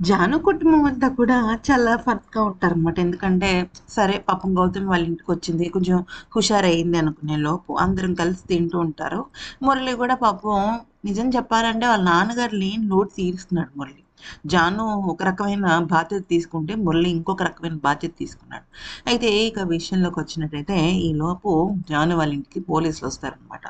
జాను కుటుంబం అంతా కూడా చాలా ఫన్‌గా ఉంటారనమాట. ఎందుకంటే, సరే పాపం గౌతమి వాళ్ళ ఇంటికొచ్చింది. కొంచెం హుషారయింది అనుకునే లోపు అందరం కలిసి తింటూ ఉంటారు. మురళి గూడా పాపం నిజం చెప్పాలంటే వాళ్ళ నాన్నగారు లేని లోటు తీరుస్తున్నాడు మురళి. జాను ఒక రకమైన బాధ్యత తీసుకుంటే, మురళి ఇంకొక రకమైన బాధ్యత తీసుకున్నాడు. అయితే ఇక విషయంలోకొచ్చినట్టయితే ఈలోపు జాను వాళ్ళ ఇంటికి పోలీసులొస్తారనమాట.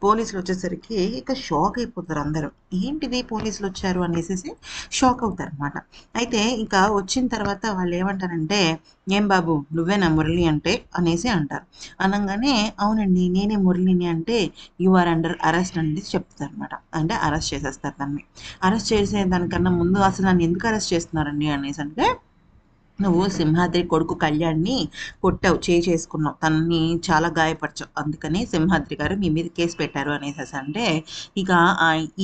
పోలీసులొచ్చేసరికి ఇక షాక్ అయిపోతారు అందరూ. ఏంటిది పోలీసులొచ్చారు అనేసేసి షాక్ అవుతారనమాట. అయితే ఇంకా వచ్చిన తర్వాత వాళ్ళేమంటారంటే, "ఏం బాబు నువ్వేనా మురళి అంటే?" అనేసి అంటారు. అనంగానే, "అవునండి నేనే మురళిని" అంటే, "యూ ఆర్ అండర్ అరెస్ట్" అనేసి చెప్తారనమాట. అంటే అరెస్ట్ చేసేస్తారు తనని. అరెస్ట్ చేసే దానికన్నా ముందు అసలు నన్ను ఎందుకు అరెస్ట్ చేస్తున్నారండి అనేసంటే, "నువ్వు సింహాద్రి కొడుకు కళ్యాణ్‌ని కొట్టావు, చేయి చేసుకున్నావు. తనని చాలా గాయపరిచావు. అందుకని సింహాద్రి గారు మీ మీద కేస్ పెట్టారు" అనేసేసంటే, ఇక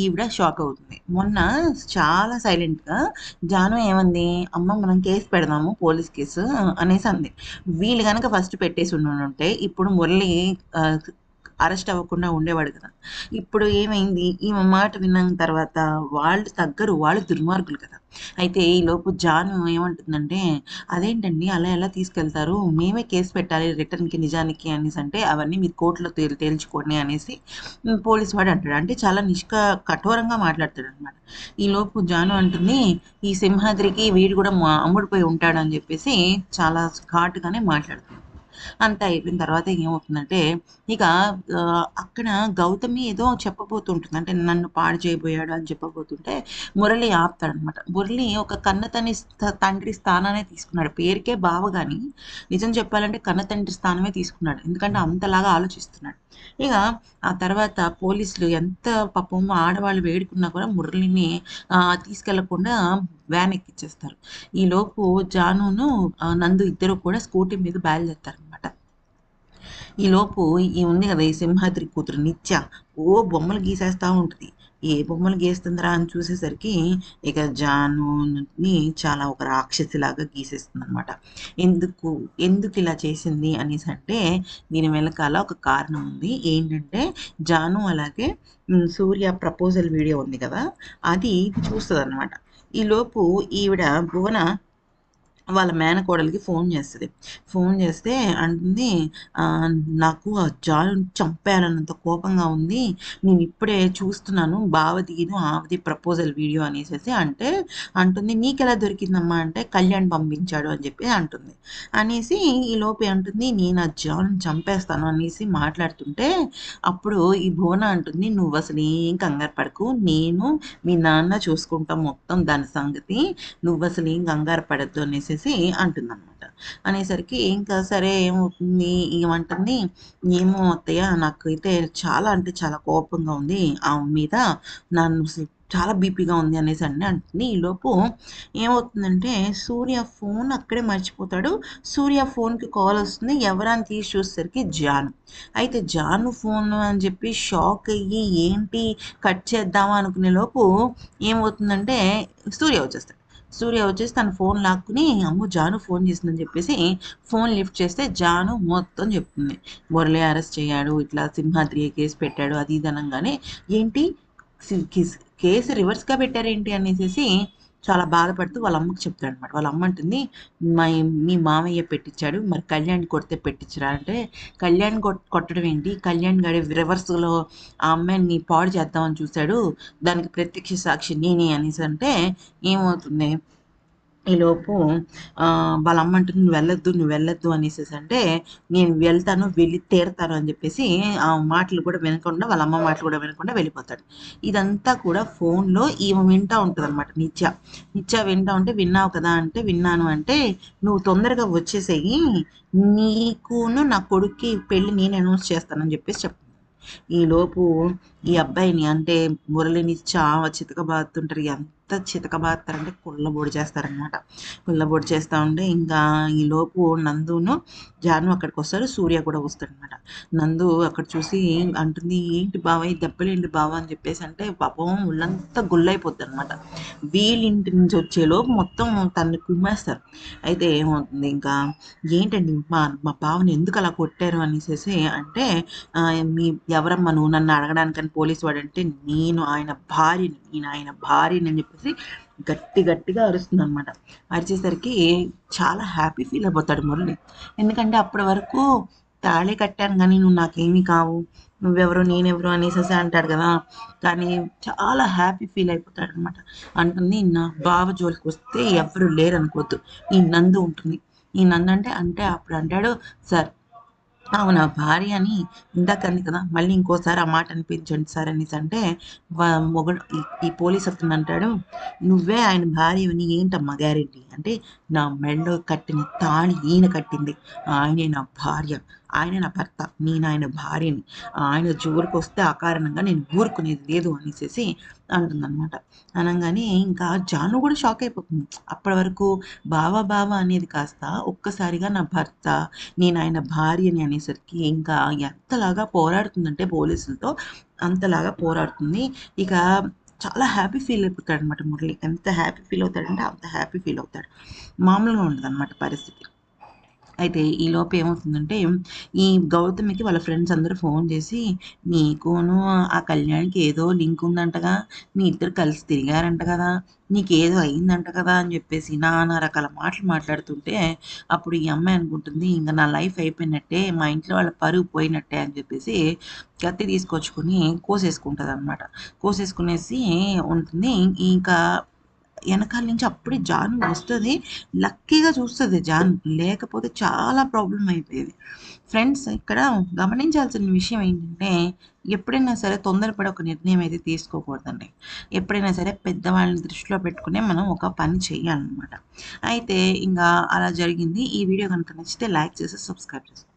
ఈవిడ షాక్ అవుతుంది. మొన్న చాలా సైలెంట్‌గా జాను ఏమంది, "అమ్మ మనం కేస్ పెడదాము పోలీస్ కేసు" అనేసి అంది. వీళ్ళు గనక ఫస్ట్ పెట్టేసి ఉండుంటే ఇప్పుడు మురళి ఆహ్, అరెస్ట్ అవ్వకుండా ఉండేవాడు కదా! ఇప్పుడు ఏమైంది, ఈమె మాట విన్న తర్వాత వాళ్ళు తగ్గరు. వాళ్ళు దుర్మార్గులు కదా! అయితే ఈలోపు జాను ఏమంటుందంటే, "అదేంటండి అలా ఎలా తీసుకెళ్తారు? మేమే కేస్ పెట్టాలి రిటర్న్‌కి నిజానికి" అనేసంటే, "అవన్నీ మీరు కోర్ట్‌లో తేల్చుకోండి" అనేసి పోలీస్ వాడు అంటాడు. అంటే చాలా కఠోరంగా మాట్లాడతాడనమాట. ఈలోపు జాను అంటుంది, "ఈ సింహాద్రికి వీడు కూడా అమ్ముడుపోయి ఉంటాడని" చెప్పేసి చాలా ఘాటుగానే మాట్లాడుతుంది. అంతా అయిపోయిన తర్వాత ఏమవుతుందంటే, ఇక అక్కడ గౌతమి ఏదో చెప్పబోతుంటుంది. అంటే నన్ను పాడు చేయబోయాడు అని చెప్పబోతుంటే, మురళి ఆపుతాడనమాట. మురళి ఒక తండ్రి స్థానాన్నే తీసుకున్నాడు. పేరుకే బావ గాని, నిజం చెప్పాలంటే కన్న తండ్రి స్థానమే తీసుకున్నాడు. ఎందుకంటే అంతలాగా ఆలోచిస్తున్నాడు. ఇక ఆ తర్వాత పోలీసులు ఎంత పాపం ఆడవాళ్ళు వేడుకున్నా కూడా మురళిని తీసుకెళ్ళకుండా వ్యాన్ ఎక్కిచ్చేస్తారు. ఈలోపు జానును నందు ఇద్దరు కూడా స్కూటీ మీద బయలుదేరుతారనమాట. ఈలోపు ఈ ఉంది కదా! ఈ సింహాద్రి కూతురు నిత్య బొమ్మలు గీసేస్తా ఉంటది. ఏ బొమ్మలు గీస్తుందిరా అని చూసేసరికి ఇక జానుని చాలా ఒక రాక్షసిలాగా గీసేస్తుందనమాట. ఎందుకు? ఎందుకిలా చేసింది అనేసంటే దీని వెనకాల ఒక కారణం ఉంది. ఏంటంటే జాను అలాగే సూర్య ప్రపోజల్ వీడియో ఉంది కదా! అది చూస్తదనమాట. ఈలోపు ఈవిడ భువన వాళ్ళ మేనకోడలికి ఫోన్ చేస్తది. ఫోన్ చేస్తే అంటుంది, "నాకు ఆ జానుని చంపేయాలన్నంత కోపంగా ఉంది. నేనిప్పుడే చూస్తున్నాను బావదీను, ఆమెది ప్రపోజల్ వీడియో" అనేసేసి అంటే అంటుంది, "నీకెలా దొరికిందమ్మా?" అంటే, "కళ్యాణ్ పంపించాడు" అని చెప్పి అంటుంది. అనేసి ఈలోపు అంటుంది, "నేను ఆ జానుని చంపేస్తాను" అనేసి మాట్లాడుతుంటే, అప్పుడు ఈ భువన అంటుంది, "నువ్వసలు ఏం కంగారు పడకు. నేను, మీ నాన్న చూసుకుంటాం మొత్తం దాని సంగతి. నువ్వసలు ఏం కంగారు పడొద్దు" అనేసేసి అంటుందనమాట. అనేసరికి ఇంకా సరే ఏమవుతుంది ఏమంటుంది, "ఏమో అత్తయ్య నాకైతే చాలా అంటే చాలా కోపంగా ఉంది ఆమె మీద. నన్ను చాలా బీపీగా ఉంది" అనేసి అంటుంది. ఈలోపు ఏమవుతుందంటే సూర్య ఫోన్ అక్కడే మర్చిపోతాడు. సూర్య ఫోన్‌కి కాల్ వస్తుంది. ఎవరా అని తీసి చూసేసరికి జాను. అయితే జాను ఫోను అని చెప్పి షాక్ అయ్యి ఏంటి కట్ చేద్దామా అనుకునే లోపు ఏమవుతుందంటే సూర్య వచ్చేస్తాడు. సూర్య వచ్చేసి తన ఫోన్ లాక్కుని, అమ్మో! జాను ఫోన్ చేసిందని చెప్పేసి ఫోన్ లిఫ్ట్ చేస్తే జాను మొత్తం చెప్తుంది. మురళి అరెస్ట్ చేయ్యాడు. ఇట్లా సింహాద్రి కేస్ పెట్టాడు. అది ఇది అనంగానే, ఏంటి సి కిస్ కేస్ రివర్స్‌గా పెట్టారేంటి అనేసేసి చాలా బాధపడుతూ వాళ్ళ అమ్మకి చెప్తాడనమాట. వాళ్ళ అమ్మ అంటుంది, మీ మామయ్య పెట్టిచ్చాడు. మరి కళ్యాణ్ కొడితే పెట్టించరా" అంటే, "కళ్యాణ్ కొట్టడం ఏంటి? కళ్యాణ్ గాడు రివర్స్‌లో ఆ అమ్మాయిని పాడు చేద్దామని చూసాడు. దానికి ప్రత్యక్ష సాక్షి నేనే" అనేసంటే ఏమవుతుంది, ఈలోపు వాళ్ళ అమ్మ అంటుంది, "నువ్వెళ్ళొద్దు, నువ్వెళ్ళొద్దు" అనేసేసంటే, "నేను వెళ్తాను, వెళ్ళి తీరతాను" అని చెప్పేసి ఆ మాటలు కూడా వినకుండా, వాళ్ళ అమ్మ మాటలు కూడా వినకుండా వెళ్ళిపోతాడు. ఇదంతా కూడా ఫోన్‌లో ఈమె వింటా ఉంటదనమాట నిత్య. నిత్య వింటా ఉంటే, "విన్నావు కదా" అంటే, "విన్నాను" అంటే, "నువ్వు తొందరగా వచ్చేసేయి. నీకును నా కొడుక్కి పెళ్లి నేను అనౌన్స్ చేస్తానని" చెప్పేసి చెప్తుంది. ఈలోపు ఈ అబ్బాయిని అంటే మురళిని చాలా చితకబాదుతుంటారు. ఎంత చితకబాదుతారంటే కుళ్ళబొడి చేస్తారనమాట. కుళ్ళబొడి చేస్తా ఉంటే ఇంకా ఈలోపు నందును, జాను అక్కడికొస్తారు. సూర్య కూడా వస్తాడనమాట. నందు అక్కడ చూసి అంటుంది, "ఏంటి బావ ఈ దెబ్బలేంటి బావ" అని చెప్పేసి అంటే పాపం ఒళ్ళంతా గుల్లయిపోద్దనమాట. వీళ్ళింటి నుంచి వచ్చేలోపు మొత్తం తనని కుమ్మేస్తారు. అయితే ఏమవుతుంది ఇంకా, "ఏంటండి మా బావని ఎందుకలా కొట్టారు" అనేసేసి అంటే మీ ఎవరమ్మా నువ్వు నన్ను అడగడానికని పోలీసు వాడంటే, నేను ఆయన భార్యని అని చెప్పేసి చెప్పేసి గట్టిగా అరుస్తుందనమాట. అరిచేసరికి చాలా హ్యాపీ ఫీల్ అయిపోతాడు మురళి. ఎందుకంటే అప్పటి వరకు తాళి కట్టాను కానీ నువ్వు నాకేమీ కావు, నువ్వెవరు నేనెవరు అనేసేసి అంటాడు కదా. కానీ చాలా హ్యాపీ ఫీల్ అయిపోతాడనమాట. అంటుంది, నా బావ జోలికి వస్తే ఎవరు లేరు అనుకోవద్దు, ఈ నందు ఉంటుంది. ఈ నందు అంటే అప్పుడు అంటాడు, సార్ అవునా భార్య అని ఇందాక అంది కదా, మళ్ళీ ఇంకోసారి ఆ మాట అనిపించండి సార్ అనేసి అంటే మొగడు ఈ పోలీస్ అతను అంటాడు, నువ్వే ఆయన భార్యని ఏంటమ్మా గ్యారెంటీ అంటే, నా మెడలో కట్టిన తాళి ఈయన కట్టింది, ఆయనే నా భార్య, ఆయన నా భర్త, నేను ఆయన భార్యని, ఆయన జోలికి వస్తే అకారణంగా నేను ఊరుకునేది లేదు అనేసి అంటుందన్నమాట. అనగానే ఇంకా జాను కూడా షాక్ అయిపోతుంది. అప్పటి వరకు బావ అనేది కాస్త ఒక్కసారిగా నా భర్త, నేను ఆయన భార్యని అనేసరికి ఇంకా ఎంతలాగా పోరాడుతుందంటే పోలీసులతో, అంతలాగా పోరాడుతుంది. ఇక చాలా హ్యాపీ ఫీల్ అయిపోతాడనమాట మురళి. ఎంత హ్యాపీ ఫీల్ అవుతాడంటే అంత హ్యాపీ ఫీల్ అవుతాడు. మామూలుగా ఉండదనమాట పరిస్థితి. అయితే ఈలోపు ఏమవుతుందంటే, ఈ గౌతమికి వాళ్ళ ఫ్రెండ్స్ అందరూ ఫోన్ చేసి, నీకును ఆ కళ్యాణ్‌కి ఏదో లింక్ ఉందంటగా, మీ ఇద్దరు కలిసి తిరిగారంట కదా, నీకేదో అయిందంట కదా అని చెప్పేసి నానా రకాల మాటలు మాట్లాడుతుంటే, అప్పుడు ఈ అమ్మాయి అనుకుంటుంది, ఇంక నా లైఫ్ అయిపోయినట్టే, మా ఇంట్లో వాళ్ళ పరువు పోయినట్టే అని చెప్పేసి కత్తి తీసుకొచ్చుకొని కోసేసుకుంటదనమాట. కోసేసుకునేసి ఉంటుంది. ఇంకా ఎనకాల నుంచి అప్పుడే జాను వస్తది. లక్కీగా చూస్తది జాను. లేకపోతే చాలా ప్రాబ్లమ్ అయిపోయేది. ఫ్రెండ్స్ ఇక్కడ గమనించాల్సిన విషయం ఏంటంటే, ఎప్పుడైనా సరే తొందరపడి ఒక నిర్ణయం అయితే తీసుకోకూడదండి. ఎప్పుడైనా సరే పెద్దవాళ్ళని దృష్టిలో పెట్టుకునే మనం ఒక పని చేయాలనమాట. అయితే ఇంగా అలా జరిగింది. ఈ వీడియో గనుక నచ్చితే లైక్ చేసి సబ్స్క్రైబ్ చేసుకోండి.